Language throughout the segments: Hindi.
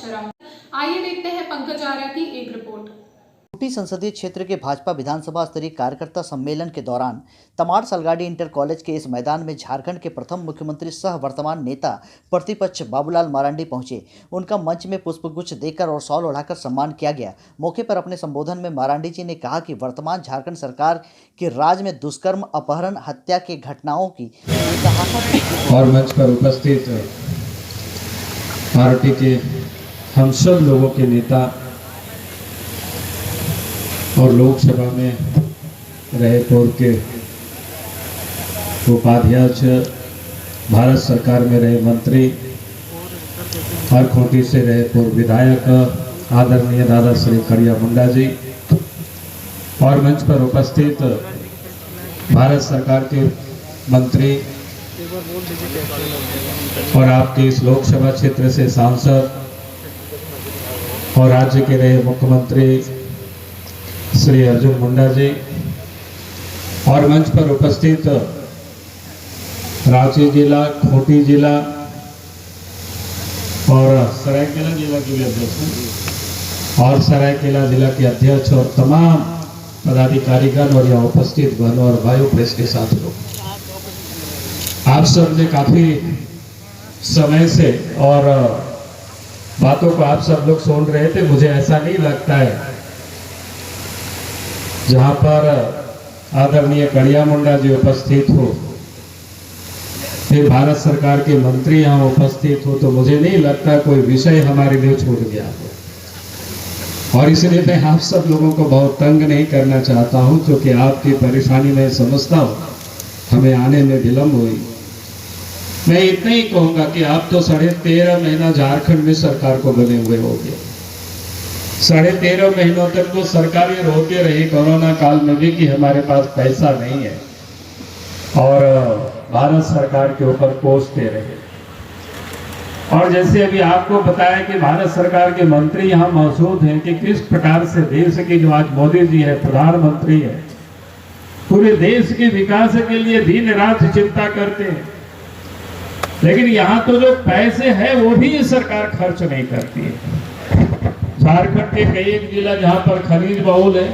कराऊंगा। आइए देखते हैं पंकज आर्या की एक रिपोर्ट। खूंटी संसदीय क्षेत्र के भाजपा विधानसभा स्तरीय कार्यकर्ता सम्मेलन के दौरान तमाड़ सलगाड़ी इंटर कॉलेज के इस मैदान में झारखंड के प्रथम मुख्यमंत्री सह वर्तमान नेता प्रतिपक्ष बाबूलाल मरांडी पहुंचे। उनका मंच में पुष्पगुच्छ देकर और शॉल ओढ़ाकर सम्मान किया गया। मौके पर अपने संबोधन में मरांडी जी ने कहा कि वर्तमान झारखंड सरकार के राज में दुष्कर्म, अपहरण, हत्या के घटनाओं की और मंच पर उपस्थित पार्टी के हम सब लोगों के नेता और लोकसभा में रहे पूर्व के उपाध्यक्ष, भारत सरकार में रहे मंत्री और खूंटी से रहे पूर्व विधायक आदरणीय दादा श्री करिया मुंडा जी और मंच पर उपस्थित भारत सरकार के मंत्री और आपके इस लोकसभा क्षेत्र से सांसद और राज्य के रहे मुख्यमंत्री श्री अर्जुन मुंडा जी और मंच पर उपस्थित रांची जिला, खूंटी जिला और सरायकेला जिला के अध्यक्ष और सरायकेला जिला के अध्यक्ष और तमाम पदाधिकारीगण और यहाँ उपस्थित बहनों और भाइयों, प्रेस के साथ लोग, आप सब ने काफी समय से और बातों को आप सब लोग सुन रहे थे। मुझे ऐसा नहीं लगता है जहां पर आदरणीय करिया मुंडा जी उपस्थित हो, फिर भारत सरकार के मंत्री यहाँ उपस्थित हो, तो मुझे नहीं लगता कोई विषय हमारे लिए छूट गया हो। और इसलिए मैं आप सब लोगों को बहुत तंग नहीं करना चाहता हूं, क्योंकि आपकी परेशानी में समझता हूं, हमें आने में विलंब हुई। मैं इतना ही कहूंगा कि आप तो 13.5 महीना झारखंड में सरकार को बने हुए होंगे। 13.5 महीनों तक तो सरकार ये रोते रही कोरोना काल में भी कि हमारे पास पैसा नहीं है, और भारत सरकार के ऊपर कोसते रहे। और जैसे अभी आपको बताया कि भारत सरकार के मंत्री यहाँ मौजूद हैं कि किस प्रकार से देश के जो आज मोदी जी है, प्रधानमंत्री है, पूरे देश के विकास के लिए दिन रात चिंता करते हैं, लेकिन यहाँ तो जो पैसे हैं वो भी ये सरकार खर्च नहीं करती है। झारखंड के कई एक जिला जहाँ पर खनिज बहुल है,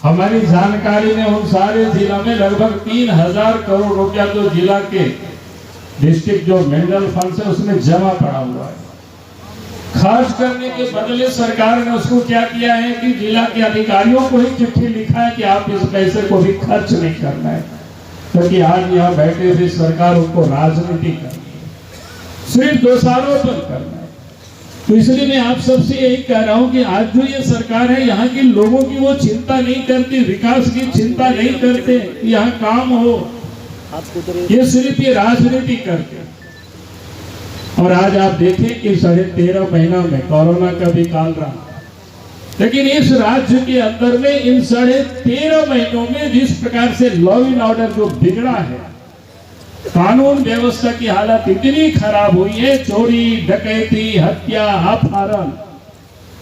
हमारी जानकारी में उन सारे जिला में लगभग 3000 करोड़ रुपया तो जिला के डिस्ट्रिक्ट जो मिनरल फंड है उसमें जमा पड़ा हुआ है। खर्च करने के बदले सरकार ने उसको क्या किया है कि जिला के अधिकारियों को ही चिट्ठी लिखा है कि आप इस पैसे को भी खर्च नहीं करना है, क्योंकि आज यहाँ बैठे हुए सरकार उनको राजनीति करनी है, सिर्फ दोषारोपण करना है। तो इसलिए मैं आप सबसे यही कह रहा हूं कि आज जो ये सरकार है, यहाँ के लोगों की वो चिंता नहीं करती, विकास की चिंता नहीं करते, यहाँ काम हो, ये सिर्फ ये राजनीति करते। और आज आप देखें कि 13.5 महीना में कोरोना का भी काल रहा, लेकिन इस राज्य के अंदर में इन 13.5 महीनों में जिस प्रकार से लॉ एंड ऑर्डर जो बिगड़ा है, कानून व्यवस्था की हालत इतनी खराब हुई है, चोरी, डकैती, हत्या, अपहरण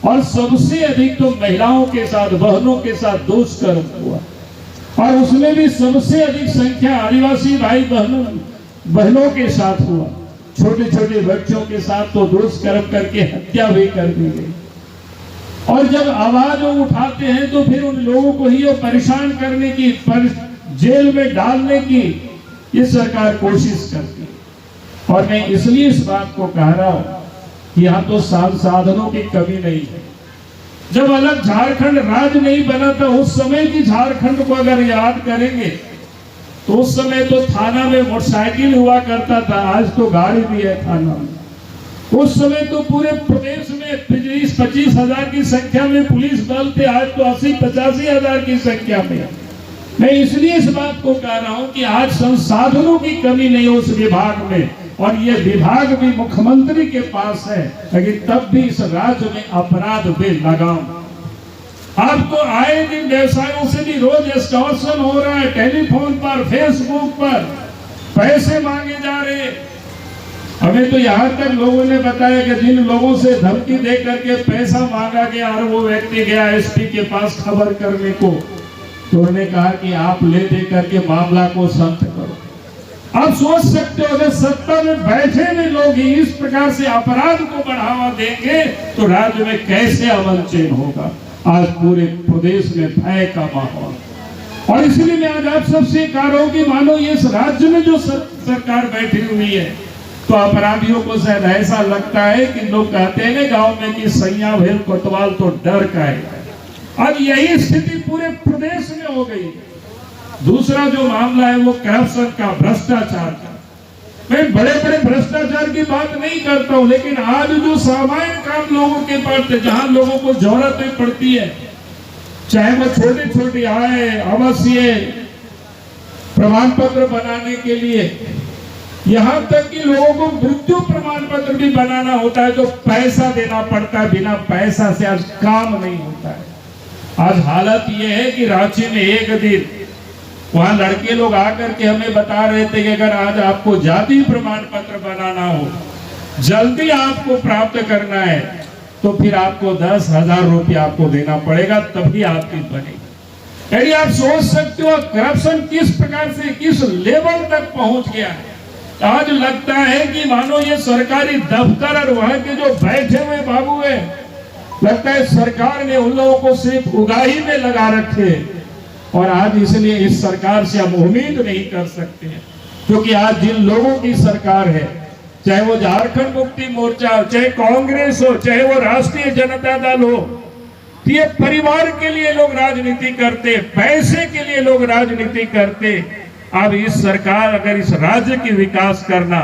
और सबसे अधिक तो महिलाओं के साथ, बहनों के साथ दुष्कर्म हुआ, और उसमें भी सबसे अधिक संख्या आदिवासी भाई बहनों के साथ हुआ। छोटे छोटे बच्चों के साथ तो दुष्कर्म करके हत्या भी कर दी गई। और जब आवाज उठाते हैं तो फिर उन लोगों को ही परेशान करने की, जेल में डालने की ये सरकार कोशिश करती है। और मैं इसलिए इस बात को कह रहा हूं कि यहाँ तो संसाधनों की कमी नहीं है। जब अलग झारखंड राज्य नहीं बना था, उस समय की झारखंड को अगर याद करेंगे तो उस समय तो थाना में मोटरसाइकिल हुआ करता था, आज तो गाड़ी भी है थाना में। उस समय तो पूरे प्रदेश में 20-25 हजार की संख्या में पुलिस बल थे, आज तो 80-85 हजार की संख्या में। मैं इसलिए इस बात को कह रहा हूं कि आज संसाधनों की कमी नहीं है उस विभाग में, और ये विभाग भी मुख्यमंत्री के पास है, लेकिन तब भी इस राज्य में अपराध बेलगाम। आपको आए दिन व्यवसायों से भी रोज एक्सटॉर्शन हो रहा है, टेलीफोन पर, फेसबुक पर पैसे मांगे जा रहे। हमें तो यहाँ तक लोगों ने बताया कि जिन लोगों से धमकी दे करके पैसा मांगा गया और वो व्यक्ति गया एसपी के पास खबर करने को, तो उन्होंने कहा कि आप ले दे करके मामला को शांत करो। आप सोच सकते हो अगर सत्ता में बैठे हुए लोग ही इस प्रकार से अपराध को बढ़ावा देंगे तो राज्य में कैसे अमन चैन होगा। आज पूरे प्रदेश में भय का माहौल, और इसलिए मैं आज आप सबसे कह रहा हूं कि मानो ये इस राज्य में जो सरकार बैठी हुई है तो अपराधियों को शायद ऐसा लगता है कि लोग कहते हैं गांव में कि सैया भेल कोतवाल तो डर का है। आज यही स्थिति पूरे प्रदेश में हो गई। दूसरा जो मामला है वो करप्शन का, भ्रष्टाचार का। मैं बड़े बड़े भ्रष्टाचार की बात नहीं करता हूं, लेकिन आज जो सामान्य काम लोगों के पास जहां लोगों को जरूरत पड़ती है, चाहे वो छोटी छोटी आय, अवश्य प्रमाण पत्र बनाने के लिए, यहां तक कि लोगों को मृत्यु प्रमाण पत्र भी बनाना होता है तो पैसा देना पड़ता है। बिना पैसा से आज काम नहीं होता है। आज हालत यह है कि रांची में एक दिन वहां लड़के लोग आकर के हमें बता रहे थे कि अगर आज आपको जाति प्रमाण पत्र बनाना हो, जल्दी आपको प्राप्त करना है तो फिर आपको 10,000 रुपया आपको देना पड़ेगा, तभी आपकी बनेगी। यदि आप सोच सकते हो करप्शन किस प्रकार से किस लेवल तक पहुंच गया है। आज लगता है कि मानो ये सरकारी दफ्तर और वहां के जो बैठे हुए बाबू है, लगता है सरकार ने उन लोगों को सिर्फ उगाही में लगा रखे, और आज इसलिए इस सरकार से हम उम्मीद नहीं कर सकते हैं। क्योंकि आज जिन लोगों की सरकार है, चाहे वो झारखंड मुक्ति मोर्चा हो, चाहे कांग्रेस हो, चाहे वो राष्ट्रीय जनता दल हो, ये परिवार के लिए लोग राजनीति करते, पैसे के लिए लोग राजनीति करते। अब इस सरकार अगर इस राज्य की विकास करना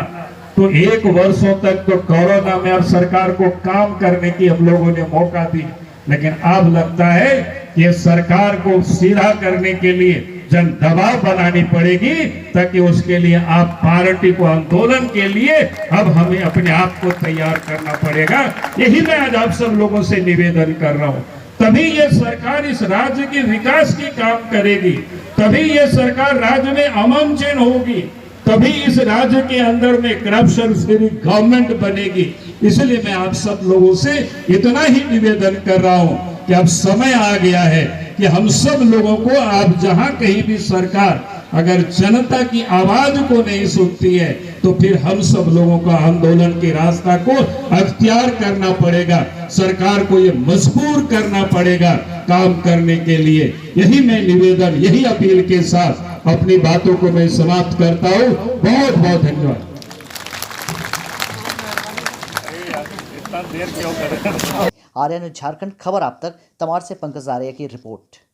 तो 1 वर्षों तक तो कोरोना में अब सरकार को काम करने की हम लोगों ने मौका दी, लेकिन अब लगता है कि सरकार को सीधा करने के लिए जन दबाव बनानी पड़ेगी, ताकि उसके लिए आप पार्टी को आंदोलन के लिए अब हमें अपने आप को तैयार करना पड़ेगा। यही मैं आज आप सब लोगों से निवेदन कर रहा हूं। तभी ये सरकार इस राज्य के विकास की काम करेगी, तभी ये सरकार राज्य में अमन चैन होगी, तभी इस राज्य के अंदर में करप्शन फ्री गवर्नमेंट बनेगी। इसलिए मैं आप सब लोगों से इतना ही निवेदन कर रहा हूं कि अब समय आ गया है कि हम सब लोगों को, आप जहां कहीं भी सरकार अगर जनता की आवाज को नहीं सुनती है तो फिर हम सब लोगों का आंदोलन के रास्ता को अख्तियार करना पड़ेगा। सरकार को ये मजबूर करना पड़ेगा काम करने के लिए। यही मैं निवेदन, यही अपील के साथ अपनी बातों को मैं समाप्त करता हूँ। बहुत बहुत धन्यवाद। आर्यन झारखंड खबर आप तक तमाड़ से पंकज आर्य की रिपोर्ट।